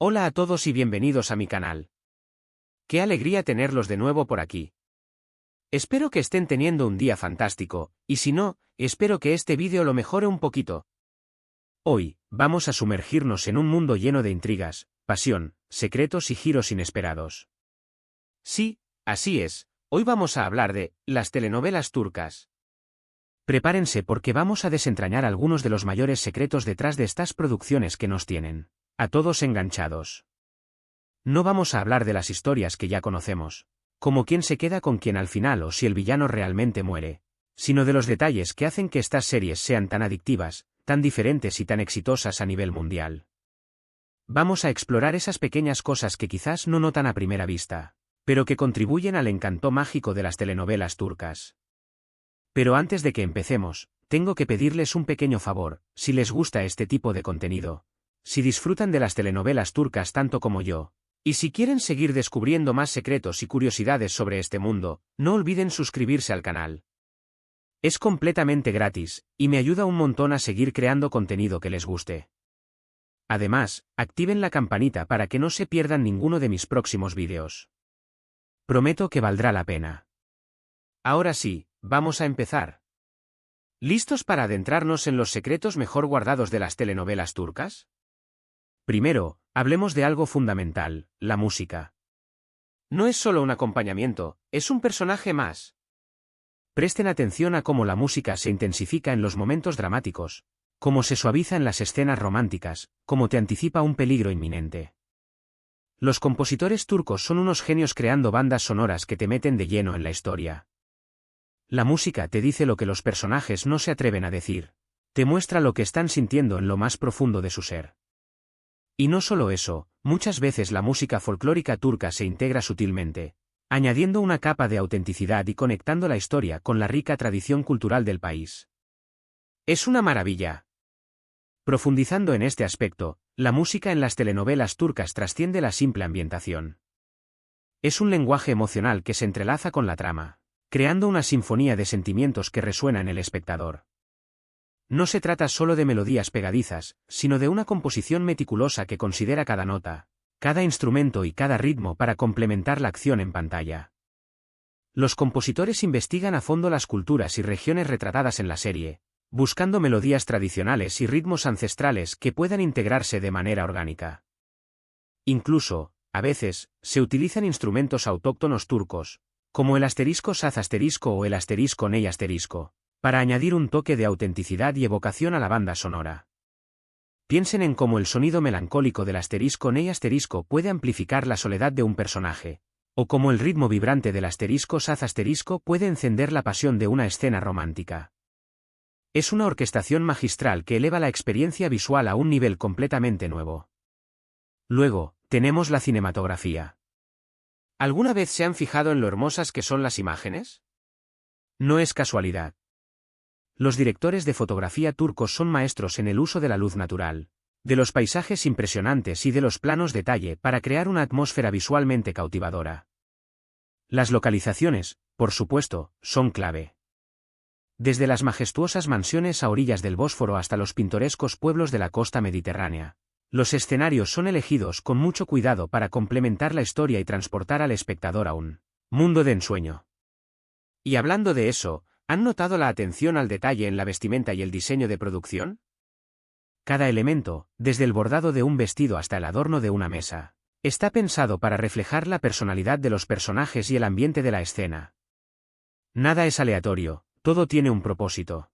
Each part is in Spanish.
Hola a todos y bienvenidos a mi canal. Qué alegría tenerlos de nuevo por aquí. Espero que estén teniendo un día fantástico, y si no, espero que este vídeo lo mejore un poquito. Hoy, vamos a sumergirnos en un mundo lleno de intrigas, pasión, secretos y giros inesperados. Sí, así es, hoy vamos a hablar de las telenovelas turcas. Prepárense porque vamos a desentrañar algunos de los mayores secretos detrás de estas producciones que nos tienen a todos enganchados. No vamos a hablar de las historias que ya conocemos, como quién se queda con quién al final o si el villano realmente muere, sino de los detalles que hacen que estas series sean tan adictivas, tan diferentes y tan exitosas a nivel mundial. Vamos a explorar esas pequeñas cosas que quizás no notan a primera vista, pero que contribuyen al encanto mágico de las telenovelas turcas. Pero antes de que empecemos, tengo que pedirles un pequeño favor, si les gusta este tipo de contenido, si disfrutan de las telenovelas turcas tanto como yo, y si quieren seguir descubriendo más secretos y curiosidades sobre este mundo, no olviden suscribirse al canal. Es completamente gratis, y me ayuda un montón a seguir creando contenido que les guste. Además, activen la campanita para que no se pierdan ninguno de mis próximos vídeos. Prometo que valdrá la pena. Ahora sí, vamos a empezar. ¿Listos para adentrarnos en los secretos mejor guardados de las telenovelas turcas? Primero, hablemos de algo fundamental, la música. No es solo un acompañamiento, es un personaje más. Presten atención a cómo la música se intensifica en los momentos dramáticos, cómo se suaviza en las escenas románticas, cómo te anticipa un peligro inminente. Los compositores turcos son unos genios creando bandas sonoras que te meten de lleno en la historia. La música te dice lo que los personajes no se atreven a decir, te muestra lo que están sintiendo en lo más profundo de su ser. Y no solo eso, muchas veces la música folclórica turca se integra sutilmente, añadiendo una capa de autenticidad y conectando la historia con la rica tradición cultural del país. Es una maravilla. Profundizando en este aspecto, la música en las telenovelas turcas trasciende la simple ambientación. Es un lenguaje emocional que se entrelaza con la trama, creando una sinfonía de sentimientos que resuena en el espectador. No se trata solo de melodías pegadizas, sino de una composición meticulosa que considera cada nota, cada instrumento y cada ritmo para complementar la acción en pantalla. Los compositores investigan a fondo las culturas y regiones retratadas en la serie, buscando melodías tradicionales y ritmos ancestrales que puedan integrarse de manera orgánica. Incluso, a veces, se utilizan instrumentos autóctonos turcos, como el asterisco saz asterisco o el asterisco ney asterisco, para añadir un toque de autenticidad y evocación a la banda sonora. Piensen en cómo el sonido melancólico del asterisco ney asterisco puede amplificar la soledad de un personaje, o cómo el ritmo vibrante del asterisco saz asterisco puede encender la pasión de una escena romántica. Es una orquestación magistral que eleva la experiencia visual a un nivel completamente nuevo. Luego, tenemos la cinematografía. ¿Alguna vez se han fijado en lo hermosas que son las imágenes? No es casualidad. Los directores de fotografía turcos son maestros en el uso de la luz natural, de los paisajes impresionantes y de los planos detalle para crear una atmósfera visualmente cautivadora. Las localizaciones, por supuesto, son clave. Desde las majestuosas mansiones a orillas del Bósforo hasta los pintorescos pueblos de la costa mediterránea, los escenarios son elegidos con mucho cuidado para complementar la historia y transportar al espectador a un mundo de ensueño. Y hablando de eso, ¿han notado la atención al detalle en la vestimenta y el diseño de producción? Cada elemento, desde el bordado de un vestido hasta el adorno de una mesa, está pensado para reflejar la personalidad de los personajes y el ambiente de la escena. Nada es aleatorio, todo tiene un propósito.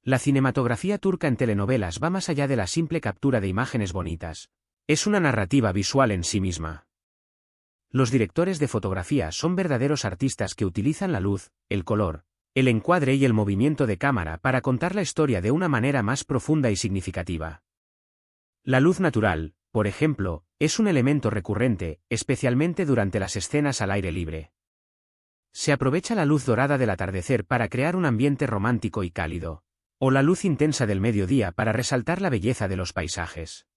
La cinematografía turca en telenovelas va más allá de la simple captura de imágenes bonitas. Es una narrativa visual en sí misma. Los directores de fotografía son verdaderos artistas que utilizan la luz, el color, el encuadre y el movimiento de cámara para contar la historia de una manera más profunda y significativa. La luz natural, por ejemplo, es un elemento recurrente, especialmente durante las escenas al aire libre. Se aprovecha la luz dorada del atardecer para crear un ambiente romántico y cálido, o la luz intensa del mediodía para resaltar la belleza de los paisajes.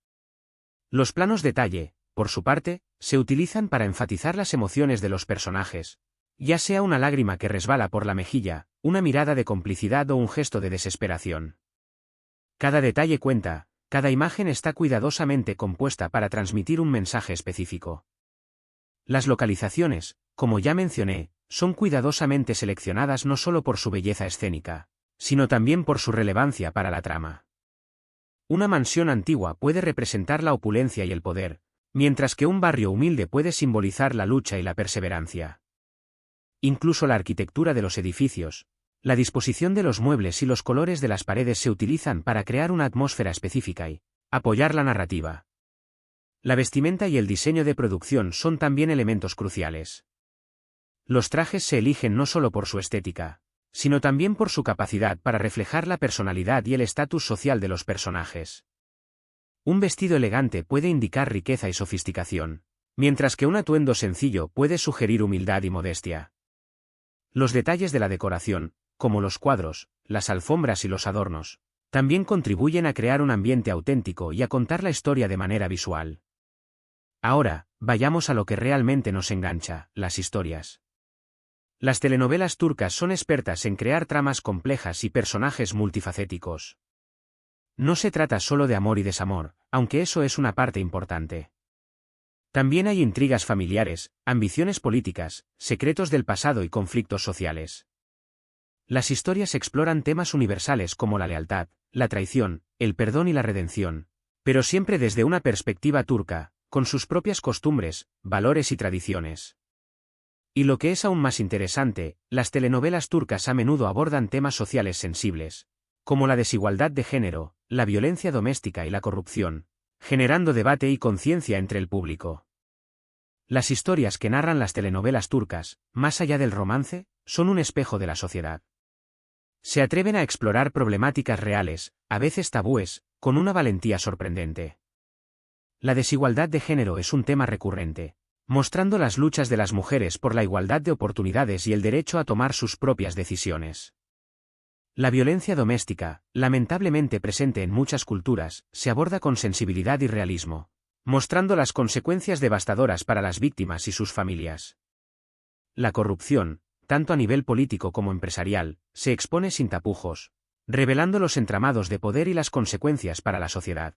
Los planos detalle, por su parte, se utilizan para enfatizar las emociones de los personajes, ya sea una lágrima que resbala por la mejilla, una mirada de complicidad o un gesto de desesperación. Cada detalle cuenta, Cada imagen está cuidadosamente compuesta para transmitir un mensaje específico. Las localizaciones, como ya mencioné, son cuidadosamente seleccionadas no solo por su belleza escénica, sino también por su relevancia para la trama. Una mansión antigua puede representar la opulencia y el poder, mientras que un barrio humilde puede simbolizar la lucha y la perseverancia. Incluso la arquitectura de los edificios, la disposición de los muebles y los colores de las paredes se utilizan para crear una atmósfera específica y apoyar la narrativa. La vestimenta y el diseño de producción son también elementos cruciales. Los trajes se eligen no solo por su estética, sino también por su capacidad para reflejar la personalidad y el estatus social de los personajes. Un vestido elegante puede indicar riqueza y sofisticación, mientras que un atuendo sencillo puede sugerir humildad y modestia. Los detalles de la decoración, como los cuadros, las alfombras y los adornos, también contribuyen a crear un ambiente auténtico y a contar la historia de manera visual. Ahora, vayamos a lo que realmente nos engancha, las historias. Las telenovelas turcas son expertas en crear tramas complejas y personajes multifacéticos. No se trata solo de amor y desamor, aunque eso es una parte importante. También hay intrigas familiares, ambiciones políticas, secretos del pasado y conflictos sociales. Las historias exploran temas universales como la lealtad, la traición, el perdón y la redención, pero siempre desde una perspectiva turca, con sus propias costumbres, valores y tradiciones. Y lo que es aún más interesante, las telenovelas turcas a menudo abordan temas sociales sensibles, como la desigualdad de género, la violencia doméstica y la corrupción, generando debate y conciencia entre el público. Las historias que narran las telenovelas turcas, más allá del romance, son un espejo de la sociedad. Se atreven a explorar problemáticas reales, a veces tabúes, con una valentía sorprendente. La desigualdad de género es un tema recurrente, mostrando las luchas de las mujeres por la igualdad de oportunidades y el derecho a tomar sus propias decisiones. La violencia doméstica, lamentablemente presente en muchas culturas, se aborda con sensibilidad y realismo, mostrando las consecuencias devastadoras para las víctimas y sus familias. La corrupción, tanto a nivel político como empresarial, se expone sin tapujos, revelando los entramados de poder y las consecuencias para la sociedad.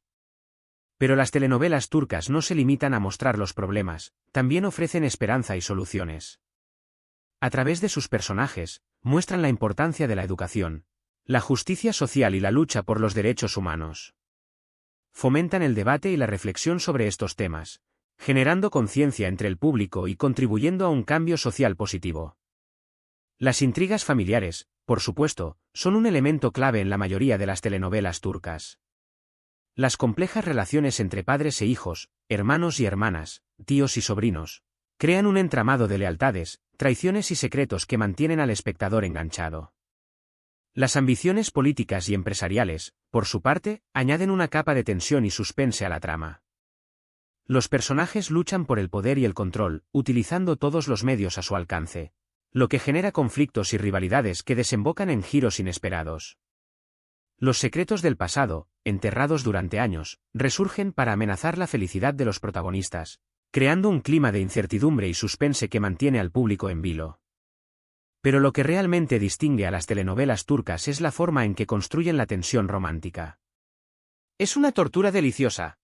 Pero las telenovelas turcas no se limitan a mostrar los problemas, también ofrecen esperanza y soluciones. A través de sus personajes, muestran la importancia de la educación, la justicia social y la lucha por los derechos humanos. Fomentan el debate y la reflexión sobre estos temas, generando conciencia entre el público y contribuyendo a un cambio social positivo. Las intrigas familiares, por supuesto, son un elemento clave en la mayoría de las telenovelas turcas. Las complejas relaciones entre padres e hijos, hermanos y hermanas, tíos y sobrinos, crean un entramado de lealtades, traiciones y secretos que mantienen al espectador enganchado. Las ambiciones políticas y empresariales, por su parte, añaden una capa de tensión y suspense a la trama. Los personajes luchan por el poder y el control, utilizando todos los medios a su alcance, lo que genera conflictos y rivalidades que desembocan en giros inesperados. Los secretos del pasado, enterrados durante años, resurgen para amenazar la felicidad de los protagonistas, creando un clima de incertidumbre y suspense que mantiene al público en vilo. Pero lo que realmente distingue a las telenovelas turcas es la forma en que construyen la tensión romántica. Es una tortura deliciosa.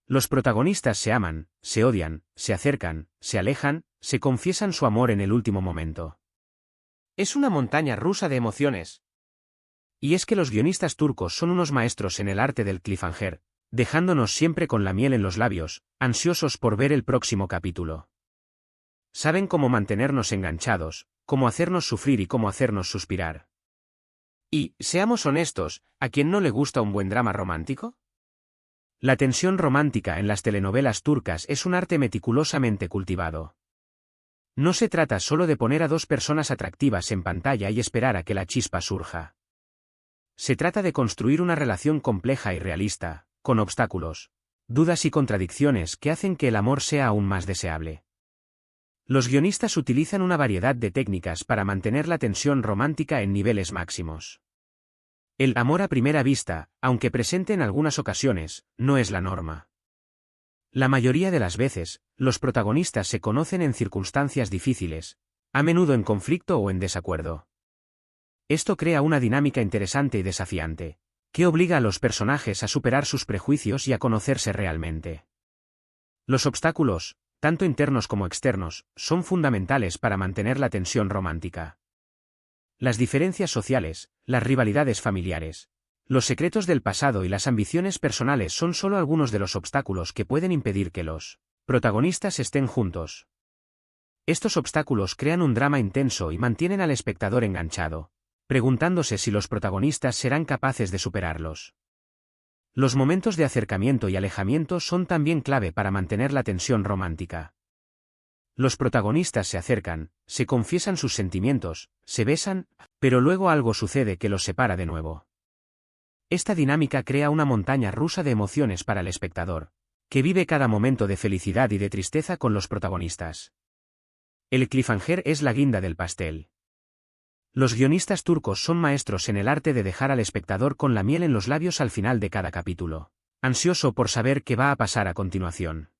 Los protagonistas se aman, se odian, se acercan, se alejan, se confiesan su amor en el último momento. Es una montaña rusa de emociones. Y es que los guionistas turcos son unos maestros en el arte del cliffhanger, dejándonos siempre con la miel en los labios, ansiosos por ver el próximo capítulo. Saben cómo mantenernos enganchados, cómo hacernos sufrir y cómo hacernos suspirar. Y, seamos honestos, ¿a quién no le gusta un buen drama romántico? La tensión romántica en las telenovelas turcas es un arte meticulosamente cultivado. No se trata solo de poner a dos personas atractivas en pantalla y esperar a que la chispa surja. Se trata de construir una relación compleja y realista, con obstáculos, dudas y contradicciones que hacen que el amor sea aún más deseable. Los guionistas utilizan una variedad de técnicas para mantener la tensión romántica en niveles máximos. El amor a primera vista, aunque presente en algunas ocasiones, no es la norma. La mayoría de las veces, los protagonistas se conocen en circunstancias difíciles, a menudo en conflicto o en desacuerdo. Esto crea una dinámica interesante y desafiante, que obliga a los personajes a superar sus prejuicios y a conocerse realmente. Los obstáculos, tanto internos como externos, son fundamentales para mantener la tensión romántica. Las diferencias sociales, las rivalidades familiares, los secretos del pasado y las ambiciones personales son solo algunos de los obstáculos que pueden impedir que los protagonistas estén juntos. Estos obstáculos crean un drama intenso y mantienen al espectador enganchado, preguntándose si los protagonistas serán capaces de superarlos. Los momentos de acercamiento y alejamiento son también clave para mantener la tensión romántica. Los protagonistas se acercan, se confiesan sus sentimientos, se besan, pero luego algo sucede que los separa de nuevo. Esta dinámica crea una montaña rusa de emociones para el espectador, que vive cada momento de felicidad y de tristeza con los protagonistas. El cliffhanger es la guinda del pastel. Los guionistas turcos son maestros en el arte de dejar al espectador con la miel en los labios al final de cada capítulo, ansioso por saber qué va a pasar a continuación.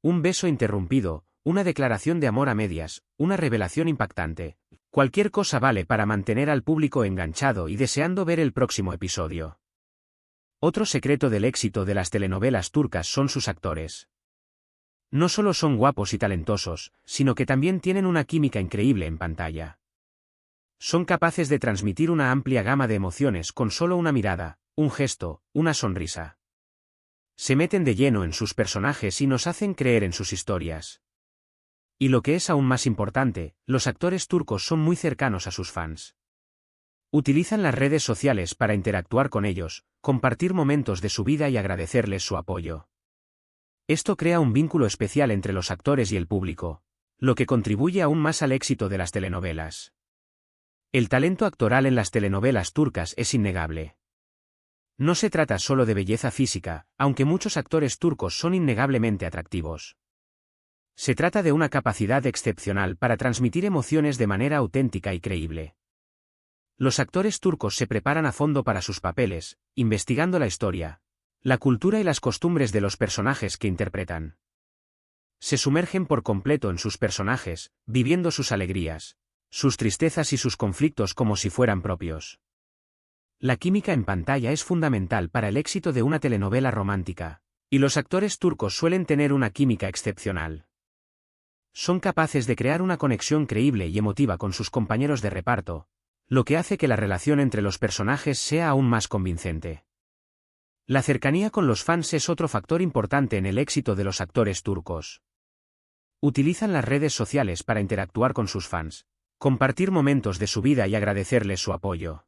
Un beso interrumpido, una declaración de amor a medias, una revelación impactante. Cualquier cosa vale para mantener al público enganchado y deseando ver el próximo episodio. Otro secreto del éxito de las telenovelas turcas son sus actores. No solo son guapos y talentosos, sino que también tienen una química increíble en pantalla. Son capaces de transmitir una amplia gama de emociones con solo una mirada, un gesto, una sonrisa. Se meten de lleno en sus personajes y nos hacen creer en sus historias. Y lo que es aún más importante, los actores turcos son muy cercanos a sus fans. Utilizan las redes sociales para interactuar con ellos, compartir momentos de su vida y agradecerles su apoyo. Esto crea un vínculo especial entre los actores y el público, lo que contribuye aún más al éxito de las telenovelas. El talento actoral en las telenovelas turcas es innegable. No se trata solo de belleza física, aunque muchos actores turcos son innegablemente atractivos. Se trata de una capacidad excepcional para transmitir emociones de manera auténtica y creíble. Los actores turcos se preparan a fondo para sus papeles, investigando la historia, la cultura y las costumbres de los personajes que interpretan. Se sumergen por completo en sus personajes, viviendo sus alegrías, sus tristezas y sus conflictos como si fueran propios. La química en pantalla es fundamental para el éxito de una telenovela romántica, y los actores turcos suelen tener una química excepcional. Son capaces de crear una conexión creíble y emotiva con sus compañeros de reparto, lo que hace que la relación entre los personajes sea aún más convincente. La cercanía con los fans es otro factor importante en el éxito de los actores turcos. Utilizan las redes sociales para interactuar con sus fans, compartir momentos de su vida y agradecerles su apoyo.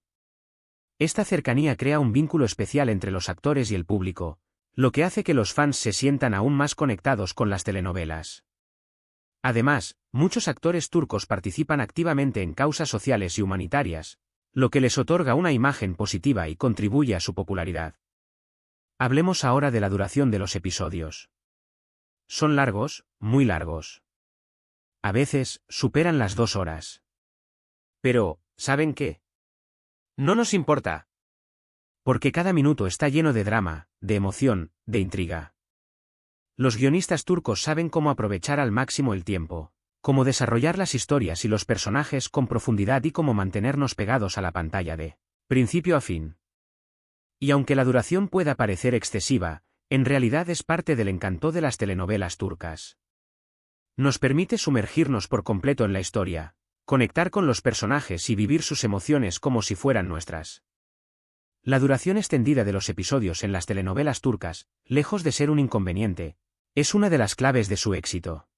Esta cercanía crea un vínculo especial entre los actores y el público, lo que hace que los fans se sientan aún más conectados con las telenovelas. Además, muchos actores turcos participan activamente en causas sociales y humanitarias, lo que les otorga una imagen positiva y contribuye a su popularidad. Hablemos ahora de la duración de los episodios. Son largos, muy largos. A veces, superan las 2 horas. Pero, ¿saben qué? No nos importa. Porque cada minuto está lleno de drama, de emoción, de intriga. Los guionistas turcos saben cómo aprovechar al máximo el tiempo, cómo desarrollar las historias y los personajes con profundidad y cómo mantenernos pegados a la pantalla de principio a fin. Y aunque la duración pueda parecer excesiva, en realidad es parte del encanto de las telenovelas turcas. Nos permite sumergirnos por completo en la historia, conectar con los personajes y vivir sus emociones como si fueran nuestras. La duración extendida de los episodios en las telenovelas turcas, lejos de ser un inconveniente, es una de las claves de su éxito.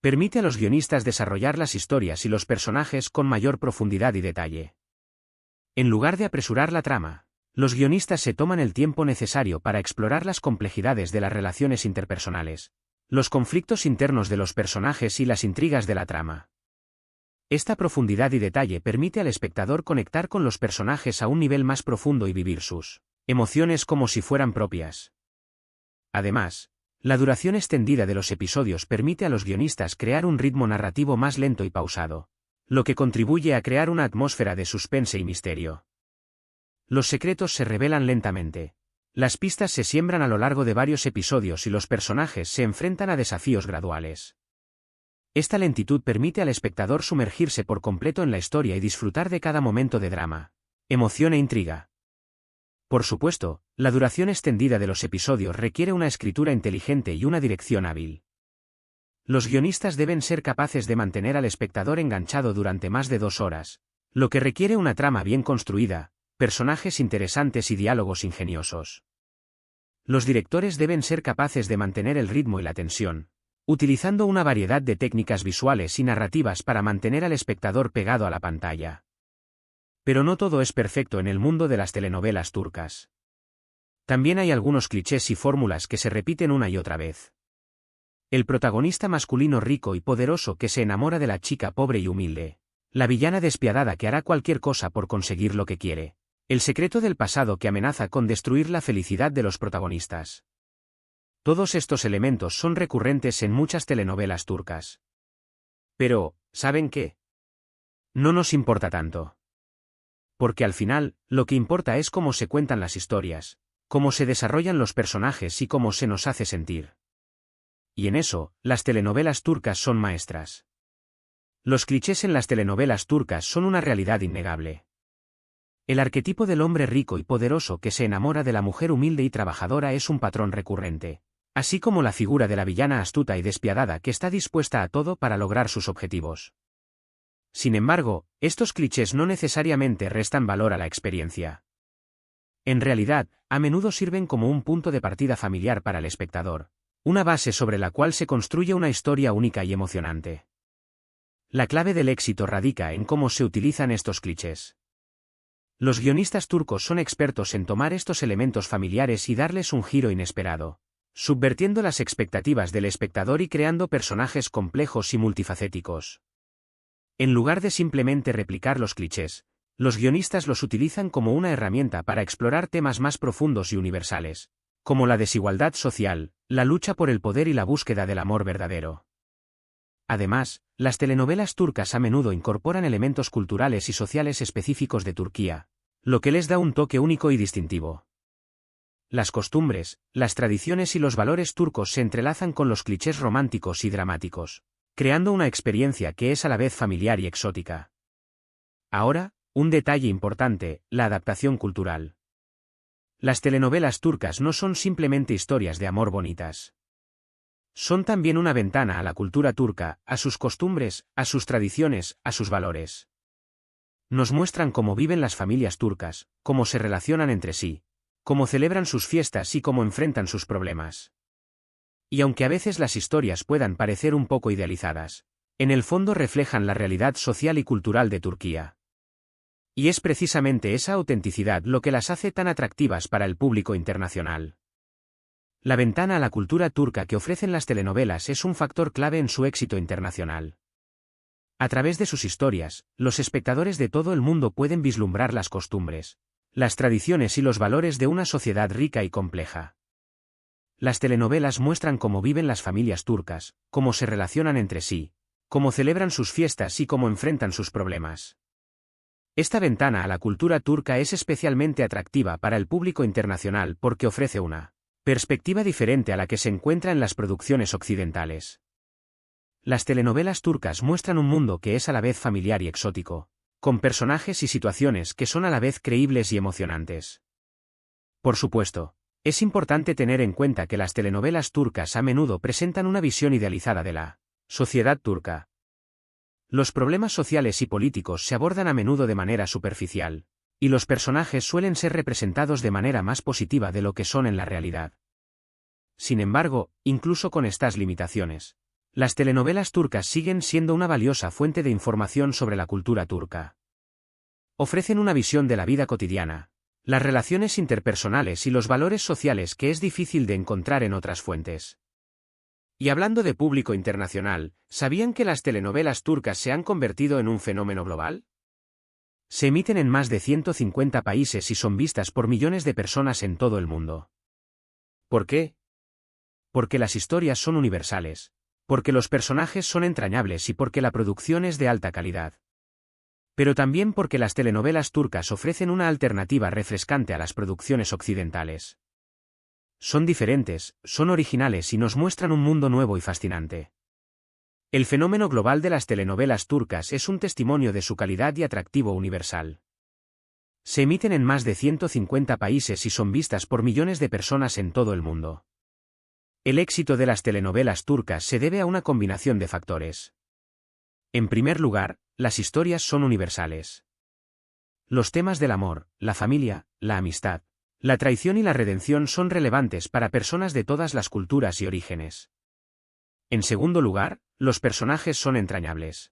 Permite a los guionistas desarrollar las historias y los personajes con mayor profundidad y detalle. En lugar de apresurar la trama, los guionistas se toman el tiempo necesario para explorar las complejidades de las relaciones interpersonales, los conflictos internos de los personajes y las intrigas de la trama. Esta profundidad y detalle permite al espectador conectar con los personajes a un nivel más profundo y vivir sus emociones como si fueran propias. Además, la duración extendida de los episodios permite a los guionistas crear un ritmo narrativo más lento y pausado, lo que contribuye a crear una atmósfera de suspense y misterio. Los secretos se revelan lentamente. Las pistas se siembran a lo largo de varios episodios y los personajes se enfrentan a desafíos graduales. Esta lentitud permite al espectador sumergirse por completo en la historia y disfrutar de cada momento de drama, emoción e intriga. Por supuesto, la duración extendida de los episodios requiere una escritura inteligente y una dirección hábil. Los guionistas deben ser capaces de mantener al espectador enganchado durante más de 2 horas, lo que requiere una trama bien construida, personajes interesantes y diálogos ingeniosos. Los directores deben ser capaces de mantener el ritmo y la tensión, utilizando una variedad de técnicas visuales y narrativas para mantener al espectador pegado a la pantalla. Pero no todo es perfecto en el mundo de las telenovelas turcas. También hay algunos clichés y fórmulas que se repiten una y otra vez. El protagonista masculino rico y poderoso que se enamora de la chica pobre y humilde. La villana despiadada que hará cualquier cosa por conseguir lo que quiere. El secreto del pasado que amenaza con destruir la felicidad de los protagonistas. Todos estos elementos son recurrentes en muchas telenovelas turcas. Pero, ¿saben qué? No nos importa tanto. Porque al final, lo que importa es cómo se cuentan las historias, cómo se desarrollan los personajes y cómo se nos hace sentir. Y en eso, las telenovelas turcas son maestras. Los clichés en las telenovelas turcas son una realidad innegable. El arquetipo del hombre rico y poderoso que se enamora de la mujer humilde y trabajadora es un patrón recurrente, así como la figura de la villana astuta y despiadada que está dispuesta a todo para lograr sus objetivos. Sin embargo, estos clichés no necesariamente restan valor a la experiencia. En realidad, a menudo sirven como un punto de partida familiar para el espectador, una base sobre la cual se construye una historia única y emocionante. La clave del éxito radica en cómo se utilizan estos clichés. Los guionistas turcos son expertos en tomar estos elementos familiares y darles un giro inesperado, subvertiendo las expectativas del espectador y creando personajes complejos y multifacéticos. En lugar de simplemente replicar los clichés, los guionistas los utilizan como una herramienta para explorar temas más profundos y universales, como la desigualdad social, la lucha por el poder y la búsqueda del amor verdadero. Además, las telenovelas turcas a menudo incorporan elementos culturales y sociales específicos de Turquía, lo que les da un toque único y distintivo. Las costumbres, las tradiciones y los valores turcos se entrelazan con los clichés románticos y dramáticos, creando una experiencia que es a la vez familiar y exótica. Ahora, un detalle importante, la adaptación cultural. Las telenovelas turcas no son simplemente historias de amor bonitas. Son también una ventana a la cultura turca, a sus costumbres, a sus tradiciones, a sus valores. Nos muestran cómo viven las familias turcas, cómo se relacionan entre sí, cómo celebran sus fiestas y cómo enfrentan sus problemas. Y aunque a veces las historias puedan parecer un poco idealizadas, en el fondo reflejan la realidad social y cultural de Turquía. Y es precisamente esa autenticidad lo que las hace tan atractivas para el público internacional. La ventana a la cultura turca que ofrecen las telenovelas es un factor clave en su éxito internacional. A través de sus historias, los espectadores de todo el mundo pueden vislumbrar las costumbres, las tradiciones y los valores de una sociedad rica y compleja. Las telenovelas muestran cómo viven las familias turcas, cómo se relacionan entre sí, cómo celebran sus fiestas y cómo enfrentan sus problemas. Esta ventana a la cultura turca es especialmente atractiva para el público internacional porque ofrece una perspectiva diferente a la que se encuentra en las producciones occidentales. Las telenovelas turcas muestran un mundo que es a la vez familiar y exótico, con personajes y situaciones que son a la vez creíbles y emocionantes. Por supuesto, es importante tener en cuenta que las telenovelas turcas a menudo presentan una visión idealizada de la sociedad turca. Los problemas sociales y políticos se abordan a menudo de manera superficial, y los personajes suelen ser representados de manera más positiva de lo que son en la realidad. Sin embargo, incluso con estas limitaciones, las telenovelas turcas siguen siendo una valiosa fuente de información sobre la cultura turca. Ofrecen una visión de la vida cotidiana, las relaciones interpersonales y los valores sociales que es difícil de encontrar en otras fuentes. Y hablando de público internacional, ¿sabían que las telenovelas turcas se han convertido en un fenómeno global? Se emiten en más de 150 países y son vistas por millones de personas en todo el mundo. ¿Por qué? Porque las historias son universales, porque los personajes son entrañables y porque la producción es de alta calidad. Pero también porque las telenovelas turcas ofrecen una alternativa refrescante a las producciones occidentales. Son diferentes, son originales y nos muestran un mundo nuevo y fascinante. El fenómeno global de las telenovelas turcas es un testimonio de su calidad y atractivo universal. Se emiten en más de 150 países y son vistas por millones de personas en todo el mundo. El éxito de las telenovelas turcas se debe a una combinación de factores. En primer lugar, las historias son universales. Los temas del amor, la familia, la amistad, la traición y la redención son relevantes para personas de todas las culturas y orígenes. En segundo lugar, los personajes son entrañables.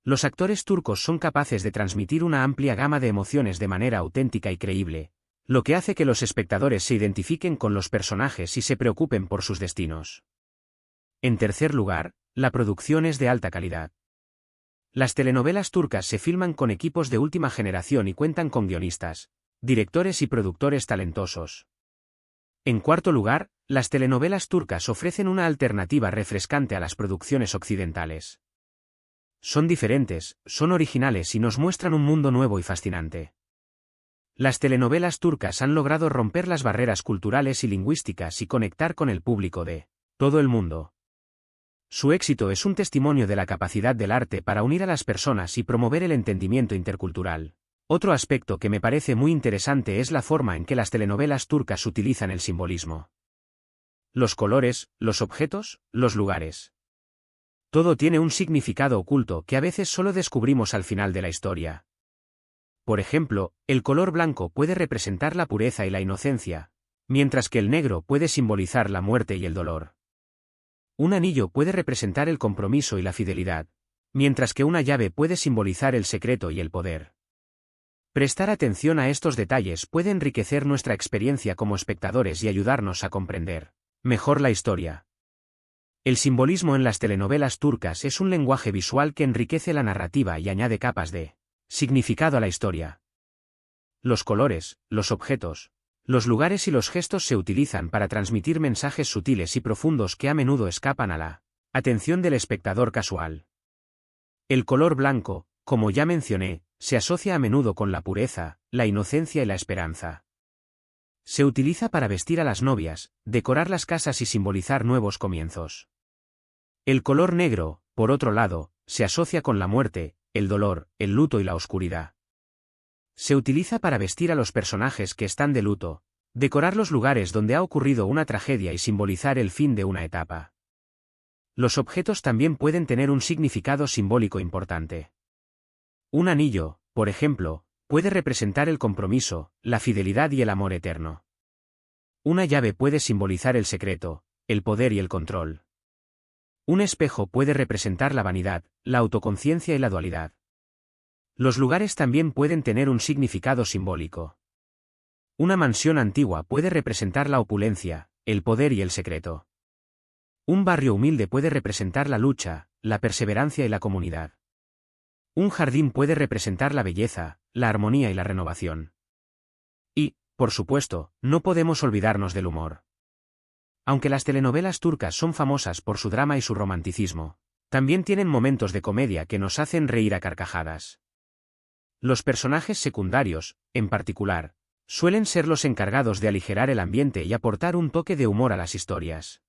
Los actores turcos son capaces de transmitir una amplia gama de emociones de manera auténtica y creíble, lo que hace que los espectadores se identifiquen con los personajes y se preocupen por sus destinos. En tercer lugar, la producción es de alta calidad. Las telenovelas turcas se filman con equipos de última generación y cuentan con guionistas, directores y productores talentosos. En cuarto lugar, las telenovelas turcas ofrecen una alternativa refrescante a las producciones occidentales. Son diferentes, son originales y nos muestran un mundo nuevo y fascinante. Las telenovelas turcas han logrado romper las barreras culturales y lingüísticas y conectar con el público de todo el mundo. Su éxito es un testimonio de la capacidad del arte para unir a las personas y promover el entendimiento intercultural. Otro aspecto que me parece muy interesante es la forma en que las telenovelas turcas utilizan el simbolismo. Los colores, los objetos, los lugares. Todo tiene un significado oculto que a veces solo descubrimos al final de la historia. Por ejemplo, el color blanco puede representar la pureza y la inocencia, mientras que el negro puede simbolizar la muerte y el dolor. Un anillo puede representar el compromiso y la fidelidad, mientras que una llave puede simbolizar el secreto y el poder. Prestar atención a estos detalles puede enriquecer nuestra experiencia como espectadores y ayudarnos a comprender mejor la historia. El simbolismo en las telenovelas turcas es un lenguaje visual que enriquece la narrativa y añade capas de significado a la historia. Los colores, los objetos, los lugares y los gestos se utilizan para transmitir mensajes sutiles y profundos que a menudo escapan a la atención del espectador casual. El color blanco, como ya mencioné, se asocia a menudo con la pureza, la inocencia y la esperanza. Se utiliza para vestir a las novias, decorar las casas y simbolizar nuevos comienzos. El color negro, por otro lado, se asocia con la muerte, el dolor, el luto y la oscuridad. Se utiliza para vestir a los personajes que están de luto, decorar los lugares donde ha ocurrido una tragedia y simbolizar el fin de una etapa. Los objetos también pueden tener un significado simbólico importante. Un anillo, por ejemplo, puede representar el compromiso, la fidelidad y el amor eterno. Una llave puede simbolizar el secreto, el poder y el control. Un espejo puede representar la vanidad, la autoconciencia y la dualidad. Los lugares también pueden tener un significado simbólico. Una mansión antigua puede representar la opulencia, el poder y el secreto. Un barrio humilde puede representar la lucha, la perseverancia y la comunidad. Un jardín puede representar la belleza, la armonía y la renovación. Y, por supuesto, no podemos olvidarnos del humor. Aunque las telenovelas turcas son famosas por su drama y su romanticismo, también tienen momentos de comedia que nos hacen reír a carcajadas. Los personajes secundarios, en particular, suelen ser los encargados de aligerar el ambiente y aportar un toque de humor a las historias.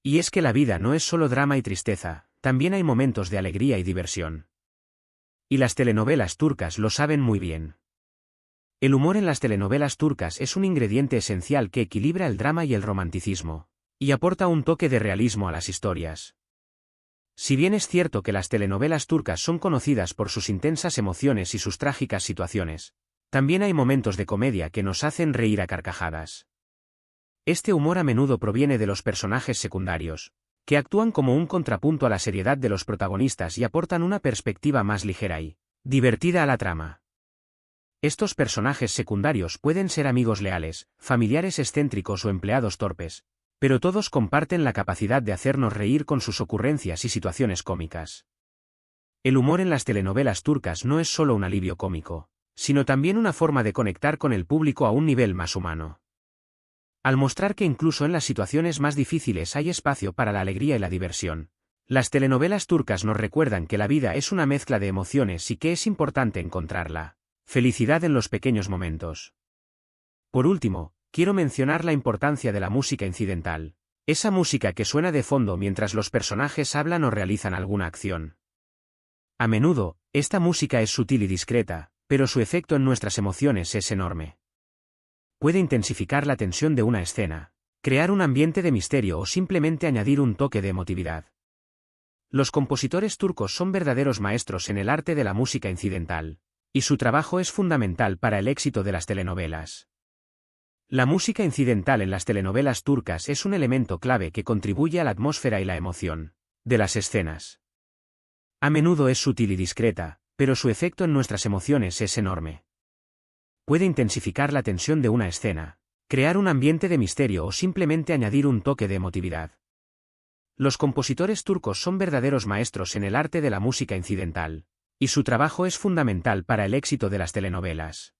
Y es que la vida no es solo drama y tristeza, también hay momentos de alegría y diversión. Y las telenovelas turcas lo saben muy bien. El humor en las telenovelas turcas es un ingrediente esencial que equilibra el drama y el romanticismo, y aporta un toque de realismo a las historias. Si bien es cierto que las telenovelas turcas son conocidas por sus intensas emociones y sus trágicas situaciones, también hay momentos de comedia que nos hacen reír a carcajadas. Este humor a menudo proviene de los personajes secundarios, que actúan como un contrapunto a la seriedad de los protagonistas y aportan una perspectiva más ligera y divertida a la trama. Estos personajes secundarios pueden ser amigos leales, familiares excéntricos o empleados torpes, pero todos comparten la capacidad de hacernos reír con sus ocurrencias y situaciones cómicas. El humor en las telenovelas turcas no es solo un alivio cómico, sino también una forma de conectar con el público a un nivel más humano. Al mostrar que incluso en las situaciones más difíciles hay espacio para la alegría y la diversión, las telenovelas turcas nos recuerdan que la vida es una mezcla de emociones y que es importante encontrarla. Felicidad en los pequeños momentos. Por último, quiero mencionar la importancia de la música incidental, esa música que suena de fondo mientras los personajes hablan o realizan alguna acción. A menudo, esta música es sutil y discreta, pero su efecto en nuestras emociones es enorme. Puede intensificar la tensión de una escena, crear un ambiente de misterio o simplemente añadir un toque de emotividad. Los compositores turcos son verdaderos maestros en el arte de la música incidental, y su trabajo es fundamental para el éxito de las telenovelas. La música incidental en las telenovelas turcas es un elemento clave que contribuye a la atmósfera y la emoción de las escenas. A menudo es sutil y discreta, pero su efecto en nuestras emociones es enorme. Puede intensificar la tensión de una escena, crear un ambiente de misterio o simplemente añadir un toque de emotividad. Los compositores turcos son verdaderos maestros en el arte de la música incidental, y su trabajo es fundamental para el éxito de las telenovelas.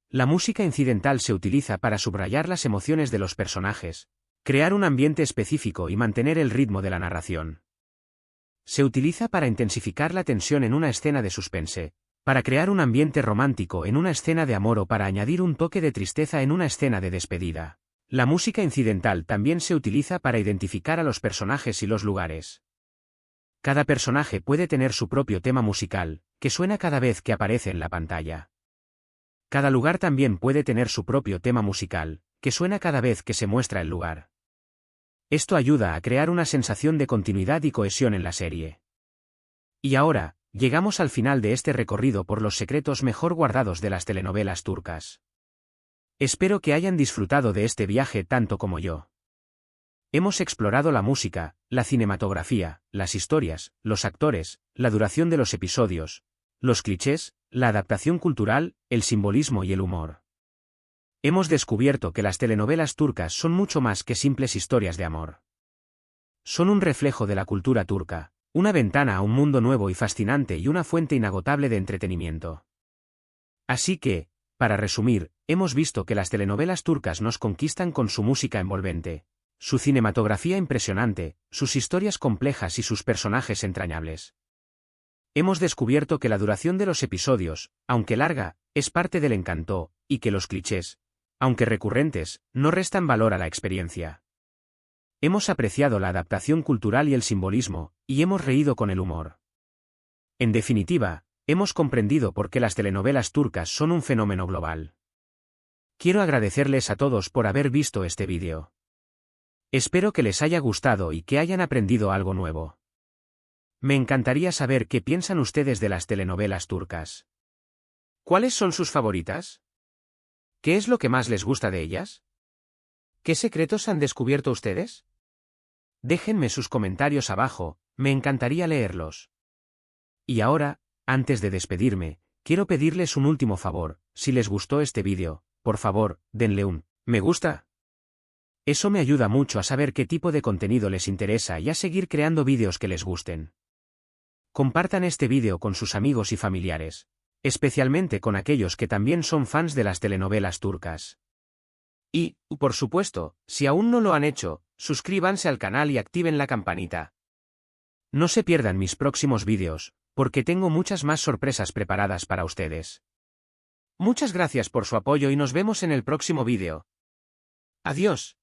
La música incidental se utiliza para subrayar las emociones de los personajes, crear un ambiente específico y mantener el ritmo de la narración. Se utiliza para intensificar la tensión en una escena de suspense, para crear un ambiente romántico en una escena de amor o para añadir un toque de tristeza en una escena de despedida. La música incidental también se utiliza para identificar a los personajes y los lugares. Cada personaje puede tener su propio tema musical, que suena cada vez que aparece en la pantalla. Cada lugar también puede tener su propio tema musical, que suena cada vez que se muestra el lugar. Esto ayuda a crear una sensación de continuidad y cohesión en la serie. Y ahora, llegamos al final de este recorrido por los secretos mejor guardados de las telenovelas turcas. Espero que hayan disfrutado de este viaje tanto como yo. Hemos explorado la música, la cinematografía, las historias, los actores, la duración de los episodios, los clichés, la adaptación cultural, el simbolismo y el humor. Hemos descubierto que las telenovelas turcas son mucho más que simples historias de amor. Son un reflejo de la cultura turca, una ventana a un mundo nuevo y fascinante y una fuente inagotable de entretenimiento. Así que, para resumir, hemos visto que las telenovelas turcas nos conquistan con su música envolvente, su cinematografía impresionante, sus historias complejas y sus personajes entrañables. Hemos descubierto que la duración de los episodios, aunque larga, es parte del encanto, y que los clichés, aunque recurrentes, no restan valor a la experiencia. Hemos apreciado la adaptación cultural y el simbolismo, y hemos reído con el humor. En definitiva, hemos comprendido por qué las telenovelas turcas son un fenómeno global. Quiero agradecerles a todos por haber visto este vídeo. Espero que les haya gustado y que hayan aprendido algo nuevo. Me encantaría saber qué piensan ustedes de las telenovelas turcas. ¿Cuáles son sus favoritas? ¿Qué es lo que más les gusta de ellas? ¿Qué secretos han descubierto ustedes? Déjenme sus comentarios abajo, me encantaría leerlos. Y ahora, antes de despedirme, quiero pedirles un último favor: si les gustó este vídeo, por favor, denle un me gusta. Eso me ayuda mucho a saber qué tipo de contenido les interesa y a seguir creando vídeos que les gusten. Compartan este vídeo con sus amigos y familiares, especialmente con aquellos que también son fans de las telenovelas turcas. Y, por supuesto, si aún no lo han hecho, suscríbanse al canal y activen la campanita. No se pierdan mis próximos vídeos, porque tengo muchas más sorpresas preparadas para ustedes. Muchas gracias por su apoyo y nos vemos en el próximo vídeo. Adiós.